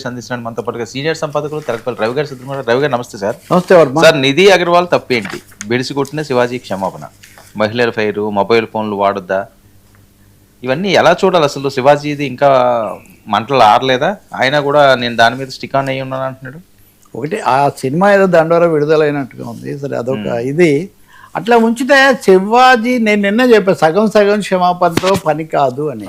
అందించిన మనతో పాటుగా సీనియర్ సంపాదకులు తెలకపల్లి రవి గారు సిద్ధంగా. రవి గారు నమస్తే సార్. నమస్తే వర్మ. సార్, నిధి అగర్వాల్ తప్పేంటి? బెడిసి కొట్టిన శివాజీ క్షమాపణ, మహిళల ఫైరు, మొబైల్ ఫోన్లు వాడొద్దా, ఇవన్నీ ఎలా చూడాలి అసలు? శివాజీది ఇంకా మంటలు ఆరలేదా? ఆయన కూడా నేను దాని మీద స్టిక్ ఆన్ అయ్యి ఉన్నాను అంటున్నాడు. ఒకటి ఆ సినిమా ఏదో దండోరా విడుదలైనట్టుగా ఉంది. సరే, అదొక ఇది అట్లా ఉంచితే శివాజీ, నేను నిన్న చెప్పాను సగం సగం క్షమాపణతో పని కాదు అని.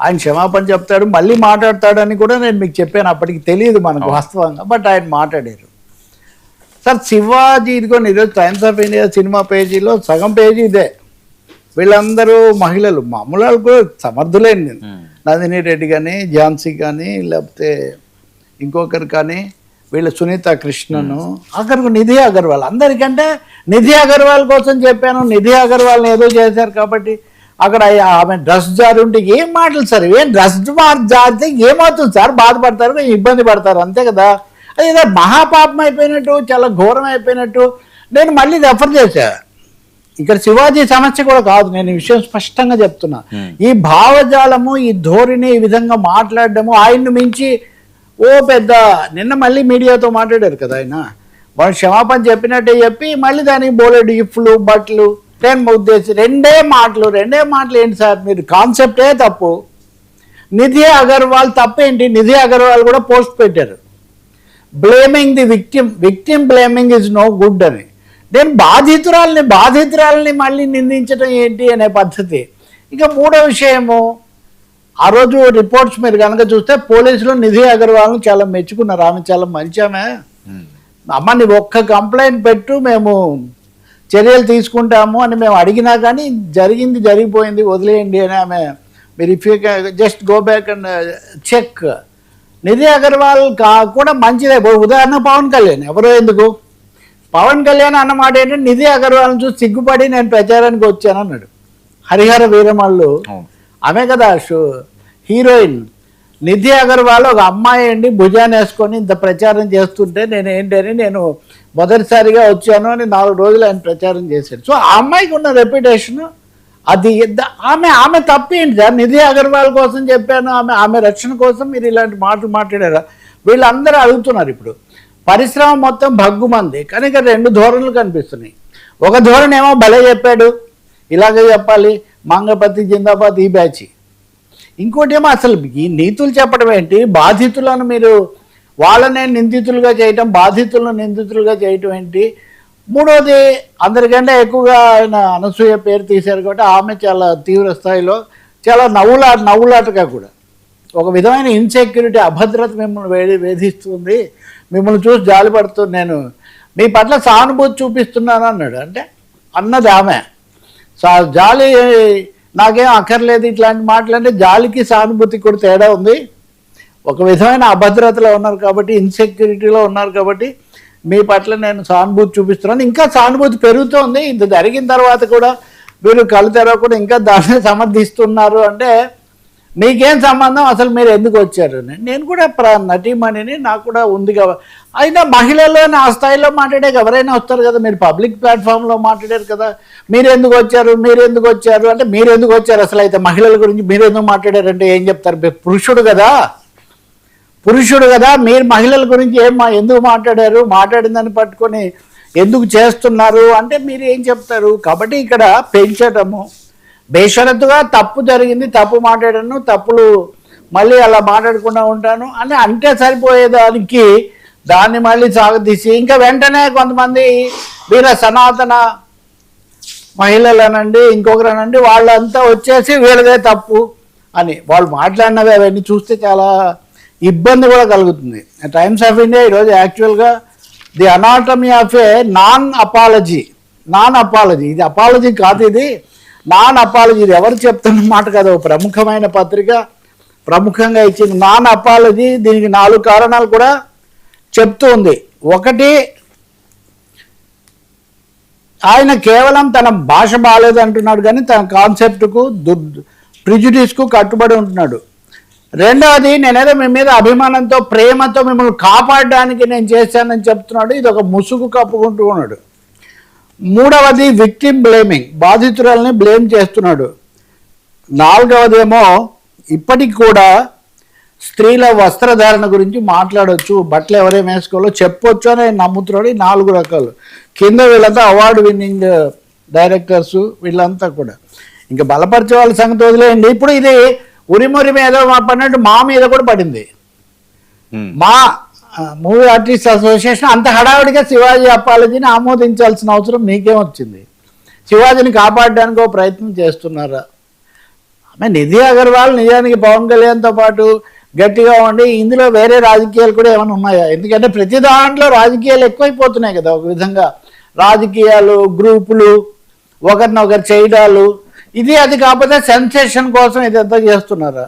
ఆయన క్షమాపణ చెప్తాడు, మళ్ళీ మాట్లాడతాడని కూడా నేను మీకు చెప్పాను. అప్పటికి తెలియదు మనకు వాస్తవంగా, బట్ ఆయన మాట్లాడారు. సార్, శివాజీ ఇదిగోండి, ఈరోజు టైమ్స్ ఆఫ్ ఇండియా సినిమా పేజీలో సగం పేజీ ఇదే. వీళ్ళందరూ మహిళలు, మామూలు కూడా సమర్థులేండి. నందిని రెడ్డి కానీ, ఝాన్సీ కానీ, లేకపోతే ఇంకొకరు కానీ, వీళ్ళ సునీత కృష్ణను, అక్కడికి నిధి అగర్వాల్. అందరికంటే నిధి అగర్వాల్ కోసం చెప్పాను. నిధి అగర్వాల్ని ఏదో చేశారు కాబట్టి అక్కడ ఆమె డ్రెస్ జారి ఉంటే ఏం మాటలు సార్? ఏం డ్రెస్ జారితే ఏమవుతుంది సార్? బాధపడతారు, ఇబ్బంది పడతారు, అంతే కదా. అది ఏదో మహాపాపం అయిపోయినట్టు, చాలా ఘోరం అయిపోయినట్టు నేను మళ్ళీ రెఫర్ చేశా. ఇక్కడ శివాజీ సమస్య కూడా కాదు, నేను ఈ విషయం స్పష్టంగా చెప్తున్నా. ఈ భావజాలము, ఈ ధోరణి, ఈ విధంగా మాట్లాడడము, ఆయన్ను మించి ఓ పెద్ద, నిన్న మళ్ళీ మీడియాతో మాట్లాడారు కదా ఆయన. వాళ్ళు క్షమాపణ చెప్పినట్టే చెప్పి మళ్ళీ దానికి బోలెడు ఇఫ్లు బట్టలు నేను ఉద్దేశం రెండే మాటలు ఏంటి సార్? మీరు కాన్సెప్టే తప్పు. నిధి అగర్వాల్ తప్పేంటి? నిధి అగర్వాల్ కూడా పోస్ట్ పెట్టారు, blaming the victim blaming is no good అని. నేను బాధితురాలని మళ్ళీ నిందించడం ఏంటి అనే పద్ధతి. ఇక మూడో విషయము, ఆ రోజు రిపోర్ట్స్ మీరు కనుక చూస్తే పోలీసులు నిధి అగర్వాల్ని చాలా మెచ్చుకున్నారు. ఆమె చాలా మంచి ఆమె. అమ్మ, నీ ఒక్క కంప్లైంట్ పెట్టు, మేము చర్యలు తీసుకుంటాము అని మేము అడిగినా కానీ జరిగిపోయింది, వదిలేయండి అని ఆమె. మీరు if you just go back and check. Nidhi Agarwal కూడా మంచిదే. ఉదాహరణ పవన్ కళ్యాణ్, ఎవరో ఎందుకు, పవన్ కళ్యాణ్ అన్నమాట ఏంటంటే నిధి అగర్వాల్ని చూసి సిగ్గుపడి నేను ప్రచారానికి వచ్చాను అన్నాడు. హరిహర వీరమల్లు ఆమె కదా హీరోయిన్. నిధి అగర్వాల్ ఒక అమ్మాయి అండి, భుజాన్ని వేసుకొని ఇంత ప్రచారం చేస్తుంటే నేను మొదటిసారిగా వచ్చాను అని 4 రోజులు ఆయన ప్రచారం చేశాడు. సో ఆ అమ్మాయికి ఉన్న రెప్యుటేషన్ అది. ఆమె తప్పేంటి సార్? నిధి అగర్వాల్ కోసం చెప్పాను, ఆమె రక్షణ కోసం మీరు ఇలాంటి మాటలు మాట్లాడారా? వీళ్ళందరూ అడుగుతున్నారు. ఇప్పుడు పరిశ్రమ మొత్తం భగ్గుమంది, కానీ ఇక్కడ 2 ధోరణులు కనిపిస్తున్నాయి. ఒక ధోరణి ఏమో భలే చెప్పాడు, ఇలాగే చెప్పాలి, మంగపతి జిందాబాద్ ఈ బ్యాచ్. ఇంకోటి ఏమో అసలు ఈ నీతులు చెప్పడం ఏంటి? బాధితులను మీరు వాళ్ళనే నిందితులుగా చేయటం, బాధితులను నిందితులుగా చేయటం ఏంటి? మూడోది, అందరికంటే ఎక్కువగా ఆయన అనసూయ పేరు తీశారు కాబట్టి ఆమె చాలా తీవ్ర స్థాయిలో, చాలా నవ్వులాటగా కూడా ఒక విధమైన ఇన్సెక్యూరిటీ, అభద్రత మిమ్మల్ని వేధిస్తుంది, మిమ్మల్ని చూసి జాలిపడుతుంది, నేను మీ పట్ల సానుభూతి చూపిస్తున్నాను అన్నాడు. అంటే అన్నది ఆమె. జాలి నాకేం అక్కర్లేదు ఇట్లాంటి మాటలు అంటే, జాలికి సానుభూతికి కూడా తేడా ఉంది. ఒక విధమైన అభద్రతలో ఉన్నారు కాబట్టి, ఇన్సెక్యూరిటీలో ఉన్నారు కాబట్టి మీ పట్ల నేను సానుభూతి చూపిస్తున్నాను. ఇంకా సానుభూతి పెరుగుతోంది. ఇంత జరిగిన తర్వాత కూడా మీరు కళ్ళు తెరవకుండా ఇంకా దాన్ని సమర్థిస్తున్నారు అంటే మీకేం సంబంధం? అసలు మీరు ఎందుకు వచ్చారు? నేను కూడా నటీమణిని, నాకు కూడా ఉంది కదా. అయినా మహిళల్లోనే ఆ స్థాయిలో మాట్లాడే ఎవరైనా వస్తారు కదా. మీరు పబ్లిక్ ప్లాట్ఫామ్లో మాట్లాడారు కదా, మీరు ఎందుకు వచ్చారు అంటే మీరు ఎందుకు వచ్చారు అసలు? అయితే మహిళల గురించి మీరు ఎందుకు మాట్లాడారంటే ఏం చెప్తారు? పురుషుడు కదా, మీరు మహిళల గురించి ఎందుకు మాట్లాడారు? మాట్లాడిందని పట్టుకొని ఎందుకు చేస్తున్నారు అంటే మీరు ఏం చెప్తారు? కాబట్టి ఇక్కడ పెంచటము, బేషరతుగా తప్పు జరిగింది, తప్పు మాట్లాడాను, తప్పులు మళ్ళీ అలా మాట్లాడకుండా ఉంటాను అని అంటే సరిపోయేదానికి దాన్ని మళ్ళీ సాగదీసి ఇంకా వెంటనే కొంతమంది వీళ్ళ సనాతన మహిళలనండి, ఇంకొకరనండి, వాళ్ళంతా వచ్చేసి వీళ్ళదే తప్పు అని వాళ్ళు మాట్లాడినవి అవన్నీ చూస్తే చాలా ఇబ్బంది కూడా కలుగుతుంది. టైమ్స్ ఆఫ్ ఇండియా ఈరోజు యాక్చువల్గా the anatomy of A non apology, ఇది అపాలజీ కాదు, ఇది నాన్ అపాలజీ. ఇది ఎవరు చెప్తున్న మాట కదా, ప్రముఖమైన పత్రిక ప్రముఖంగా ఇచ్చింది నాన్ అపాలజీ. దీనికి 4 కారణాలు కూడా చెప్తూ ఉంది. ఒకటి, ఆయన కేవలం తన భాష బాగాలేదు అంటున్నాడు కానీ తన కాన్సెప్ట్కు ప్రిజుడిస్కు కట్టుబడి ఉంటున్నాడు. రెండవది, నేనేదో మీ మీద అభిమానంతో, ప్రేమతో మిమ్మల్ని కాపాడడానికి నేను చేశానని చెప్తున్నాడు. ఇది ఒక ముసుగు కప్పుకుంటూ ఉన్నాడు. మూడవది, విక్టిమ్ బ్లేమింగ్, బాధితురాలని బ్లేమ్ చేస్తున్నాడు. నాలుగవదేమో ఇప్పటికి కూడా స్త్రీల వస్త్రధారణ గురించి మాట్లాడొచ్చు, బట్టలు ఎవరేం వేసుకోవాలో చెప్పొచ్చు అని ఆయన నమ్ముతున్నాడు. ఈ 4 రకాలు కింద వీళ్ళంతా అవార్డు విన్నింగ్ డైరెక్టర్స్ వీళ్ళంతా కూడా. ఇంకా బలపరిచే వాళ్ళ సంగతి వదిలేయండి. ఇప్పుడు ఇది ఉరిమురి మీద పడినట్టు మా మీద కూడా పడింది. మా మూవీ ఆర్టిస్ట్ అసోసియేషన్ అంత హడావిడిగా శివాజీ అపాలజీని ఆమోదించాల్సిన అవసరం మీకేం వచ్చింది? శివాజీని కాపాడడానికి ఒక ప్రయత్నం చేస్తున్నారా? ఆమె నిధి అగర్వాల్ నిజానికి పవన్ కళ్యాణ్తో పాటు గట్టిగా ఉండి ఇందులో వేరే రాజకీయాలు కూడా ఏమైనా ఉన్నాయా? ఎందుకంటే ప్రతి దాంట్లో రాజకీయాలు ఎక్కువైపోతున్నాయి కదా. ఒక విధంగా రాజకీయాలు, గ్రూపులు, ఒకరినొకరు చేయడాలు, ఇది అది కాకపోతే సెన్సేషన్ కోసం ఇదంతా చేస్తున్నారా?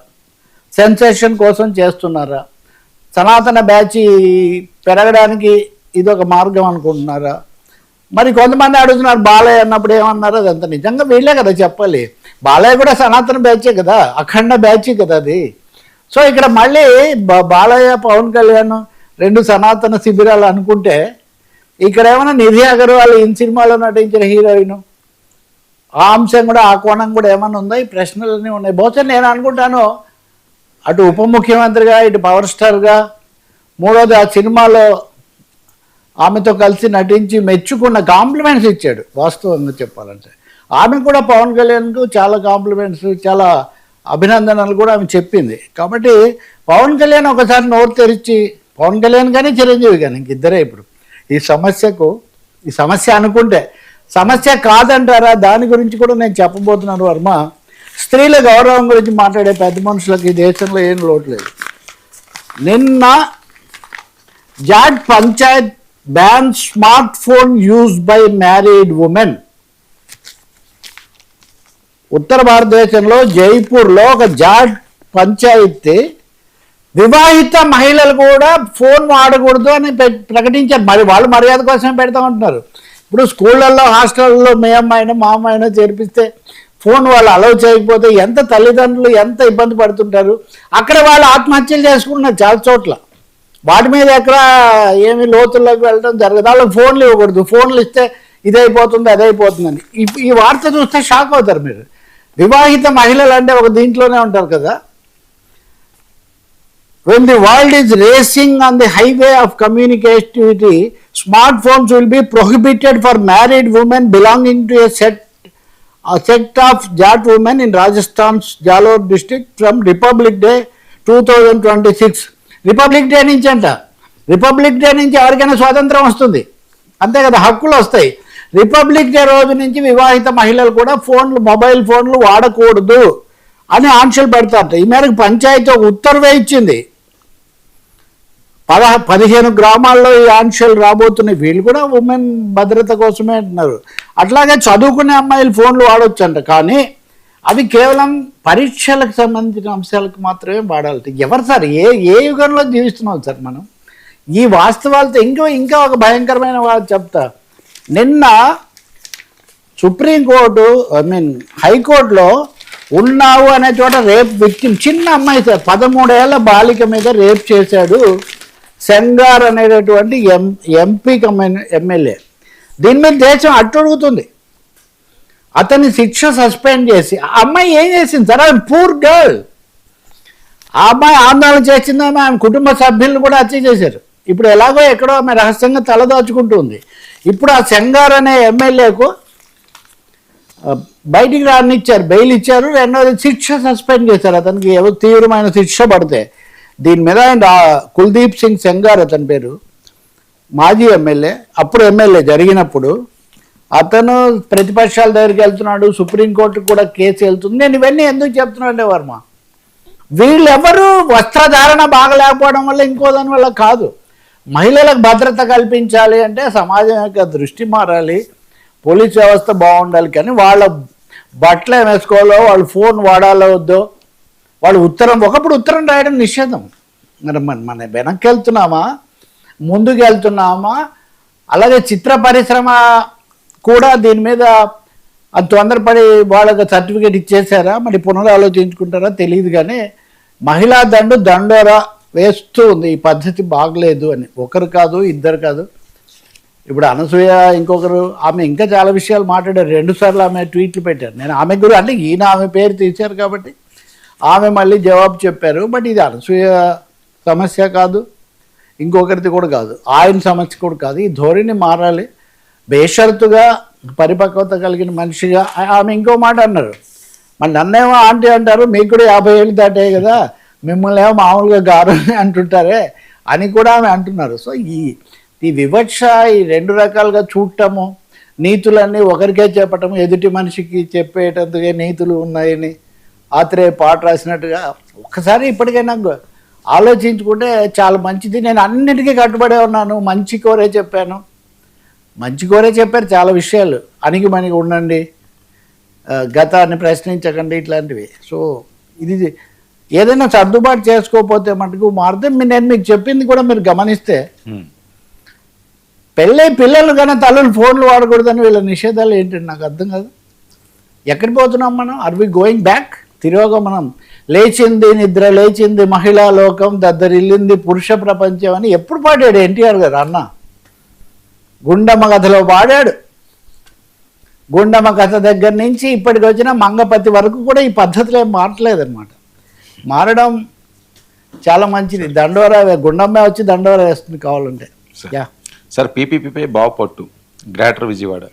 సెన్సేషన్ కోసం చేస్తున్నారా? సనాతన బ్యాచ్ పెరగడానికి ఇది ఒక మార్గం అనుకుంటున్నారా? మరి కొంతమంది అడుగుతున్నారు బాలయ్య అన్నప్పుడు ఏమన్నారు? అదంతా నిజంగా వీళ్ళే కదా చెప్పాలి. బాలయ్య కూడా సనాతన బ్యాచే కదా, అఖండ బ్యాచే కదా అది. సో ఇక్కడ మళ్ళీ బాలయ్య, పవన్ కళ్యాణ్ 2 సనాతన శిబిరాలు అనుకుంటే ఇక్కడ ఏమైనా నిధి అగర్వాల్ ఈ సినిమాలో నటించిన హీరోయిన్ ఆ అంశం కూడా, ఆ కోణం కూడా ఏమైనా ఉందా? ఈ ప్రశ్నలన్నీ ఉన్నాయి. బహుశా నేను అనుకుంటాను అటు ఉప ముఖ్యమంత్రిగా, ఇటు పవర్ స్టార్గా, మూడోది ఆ సినిమాలో ఆమెతో కలిసి నటించి మెచ్చుకున్న కాంప్లిమెంట్స్ ఇచ్చాడు. వాస్తవంగా చెప్పాలంటే ఆమె కూడా పవన్ కళ్యాణ్కు చాలా కాంప్లిమెంట్స్, చాలా అభినందనలు కూడా ఆమె చెప్పింది. కాబట్టి పవన్ కళ్యాణ్ ఒకసారి నోరు తెరిచి, పవన్ కళ్యాణ్ కానీ చిరంజీవి కానీ ఇంకిద్దరే ఇప్పుడు ఈ సమస్య అనుకుంటే, సమస్య కాదంటారా? దాని గురించి కూడా నేను చెప్పబోతున్నాను వర్మ. స్త్రీల గౌరవం గురించి మాట్లాడే పెద్ద మనుషులకు ఈ దేశంలో ఏం లోటు లేదు. నిన్న Jat panchayat ban smart phone use by married women. ఉత్తర భారతదేశంలో జైపూర్లో ఒక జాట్ పంచాయతీ వివాహిత మహిళలు కూడా ఫోన్ వాడకూడదు అని ప్రకటించారు. మరి వాళ్ళు మర్యాద కోసమే పెడతా ఉంటున్నారు. ఇప్పుడు స్కూళ్ళల్లో, హాస్టల్లో మీ అమ్మాయినా మా అమ్మాయినా చేర్పిస్తే ఫోన్ వాళ్ళు అలౌ చేయకపోతే ఎంత తల్లిదండ్రులు ఎంత ఇబ్బంది పడుతుంటారు. అక్కడ వాళ్ళు ఆత్మహత్యలు చేసుకుంటున్నారు చాలా చోట్ల. వాటి మీద ఎక్కడ ఏమి లోతుల్లోకి వెళ్ళడం జరగదు. వాళ్ళకి ఫోన్లు ఇవ్వకూడదు, ఫోన్లు ఇస్తే ఇదైపోతుంది అదైపోతుందని. ఈ వార్త చూస్తే షాక్ అవుతారు మీరు. వివాహిత మహిళలు అంటే ఒక దీంట్లోనే ఉంటారు కదా. When the world is racing on the highway of communicativity, smartphones will be prohibited for married women belonging to a sect of Jat women in Rajasthan's Jalore district from Republic Day 2026. Republic day నుంచి అంట. Republic day నుంచి ఎవరికైనా స్వాతంత్రం వస్తుంది, అంతే కదా, హక్కులు వస్తాయి. రిపబ్లిక్ డే రోజు నుంచి వివాహిత మహిళలు కూడా మొబైల్ ఫోన్లు వాడకూడదు అని ఆంక్షలు పెడతారట. ఈ మేరకు పంచాయతీ ఒక ఉత్తర్వే ఇచ్చింది. 15 గ్రామాల్లో ఈ ఆంక్షలు రాబోతున్నాయి. వీళ్ళు కూడా ఉమెన్ భద్రత కోసమే అంటున్నారు. అట్లాగే చదువుకునే అమ్మాయిలు ఫోన్లు వాడవచ్చు అంట, కానీ అవి కేవలం పరీక్షలకు సంబంధించిన అంశాలకు మాత్రమే వాడాలి. ఎవరు సార్, ఏ యుగంలో జీవిస్తున్నాం సార్ మనం? ఈ వాస్తవాలతో ఇంకా ఒక భయంకరమైన వాడు చెప్తా. నిన్న సుప్రీంకోర్టు హైకోర్టులో ఉన్నావు అనే చోట రేప్ విక్టిమ్, చిన్న అమ్మాయి సార్, 13 ఏళ్ల బాలిక మీద రేప్ చేశాడు సెంగార్ అనేటటువంటి ఎంపీ ఎమ్మెల్యే. దీని మీద దేశం అట్టుడుగుతుంది. అతని శిక్ష సస్పెండ్ చేసి, ఆ అమ్మాయి ఏం చేసింది సార్? ఆమె పూర్ గర్ల్. ఆ అమ్మాయి ఆందోళన చేసిందని ఆమె కుటుంబ సభ్యులను కూడా హత్య చేశారు. ఇప్పుడు ఎలాగో ఎక్కడో ఆమె రహస్యంగా తలదాచుకుంటుంది. ఇప్పుడు ఆ సెంగార్ అనే ఎమ్మెల్యేకు బయటికి రానిచ్చారు, బెయిల్ ఇచ్చారు. రెండవది శిక్ష సస్పెండ్ చేశారు. అతనికి ఏదో తీవ్రమైన శిక్ష పడితే దీని మీద ఆయన కుల్దీప్ సింగ్ సెంగార్ అతని పేరు, మాజీ ఎమ్మెల్యే, అప్పుడు ఎమ్మెల్యే జరిగినప్పుడు అతను ప్రతిపక్షాల దగ్గరికి వెళ్తున్నాడు, సుప్రీంకోర్టుకు కూడా కేసు వెళ్తుంది. నేను ఇవన్నీ ఎందుకు చెప్తున్నానంటే వర్మ, వీళ్ళెవరు వస్త్రధారణ బాగలేకపోవడం వల్ల, ఇంకో దాని వల్ల కాదు. మహిళలకు భద్రత కల్పించాలి అంటే సమాజం యొక్క దృష్టి మారాలి, పోలీస్ వ్యవస్థ బాగుండాలి. కానీ వాళ్ళ బట్టలు ఏం వేసుకోవాలో, వాళ్ళు ఫోన్ వాడాలో వద్దో, వాళ్ళు ఒకప్పుడు ఉత్తరం రాయడం నిషేధం. మన వెనక్కి వెళ్తున్నామా ముందుకు వెళ్తున్నామా? అలాగే చిత్ర పరిశ్రమ కూడా దీని మీద అంత తొందరపడి వాళ్ళకి సర్టిఫికేట్ ఇచ్చేసారా, మరి పునరాలోచించుకుంటారా తెలియదు. కానీ మహిళా దండోరా వేస్తూ ఉంది. ఈ పద్ధతి బాగలేదు అని ఒకరు కాదు, ఇద్దరు కాదు. ఇప్పుడు అనసూయ ఇంకొకరు, ఆమె ఇంకా చాలా విషయాలు మాట్లాడారు. 2 సార్లు ఆమె ట్వీట్లు పెట్టారు. నేను ఆమె గురించి అంటే ఈయన ఆమె పేరు తీశారు కాబట్టి ఆమె మళ్ళీ జవాబు చెప్పారు. బట్ ఇది అనసూయ సమస్య కాదు, ఇంకొకరిది కూడా కాదు, ఆయన సమస్య కూడా కాదు. ఈ ధోరణి మారాలి. బేషరతుగా పరిపక్వత కలిగిన మనిషిగా ఆమె ఇంకో మాట అన్నారు, మరి నన్నేమో ఆంటీ అంటారు, మీకు కూడా 50 ఏళ్ళు దాటాయి కదా, మిమ్మల్ని ఏమో మామూలుగా గారు అంటుంటారే అని కూడా ఆమె అంటున్నారు. సో ఈ వివక్ష, ఈ 2 రకాలుగా చూడటము, నీతులన్నీ ఒకరికే చెప్పటము, ఎదుటి మనిషికి చెప్పేటందుకే నీతులు ఉన్నాయని ఆత్రేయ పాట రాసినట్టుగా ఒక్కసారి ఇప్పటికైనా ఆలోచించుకుంటే చాలా మంచిది. నేను అన్నిటికీ కట్టుబడే ఉన్నాను, మంచి కోరే చెప్పాను, మంచి కోరే చెప్పారు చాలా విషయాలు, అణిగి మణిగి ఉండండి, గతాన్ని ప్రశ్నించకండి, ఇట్లాంటివి. సో ఇది ఏదైనా సర్దుబాటు చేసుకోకపోతే మటుకు మారితే, నేను మీకు చెప్పింది కూడా మీరు గమనిస్తే, పెళ్ళై పిల్లలు కానీ తల్లులు ఫోన్లు వాడకూడదని వీళ్ళ నిషేధాలు ఏంటండి నాకు అర్థం కాదు. ఎక్కడికి పోతున్నాం మనం? Are we going back? తిరోగమనం. లేచింది నిద్ర, లేచింది మహిళా లోకం, దద్దరిల్లింది పురుష ప్రపంచం అని ఎప్పుడు పాడాడు ఎన్టీఆర్ గారు? అన్న గుండమ్మ కథలో పాడాడు. గుండమ్మ కథ దగ్గర నుంచి ఇప్పటికి వచ్చిన మంగపతి వరకు కూడా ఈ పద్ధతులు ఏం మారట్లేదన్నమాట. మారడం చాలా మంచిది. దండోరా, గుండమ్మ వచ్చి దండోరా వేస్తుంది కావాలంటే. సార్ పీపీపీపై బావపట్టు గ్రేటర్ విజయవాడ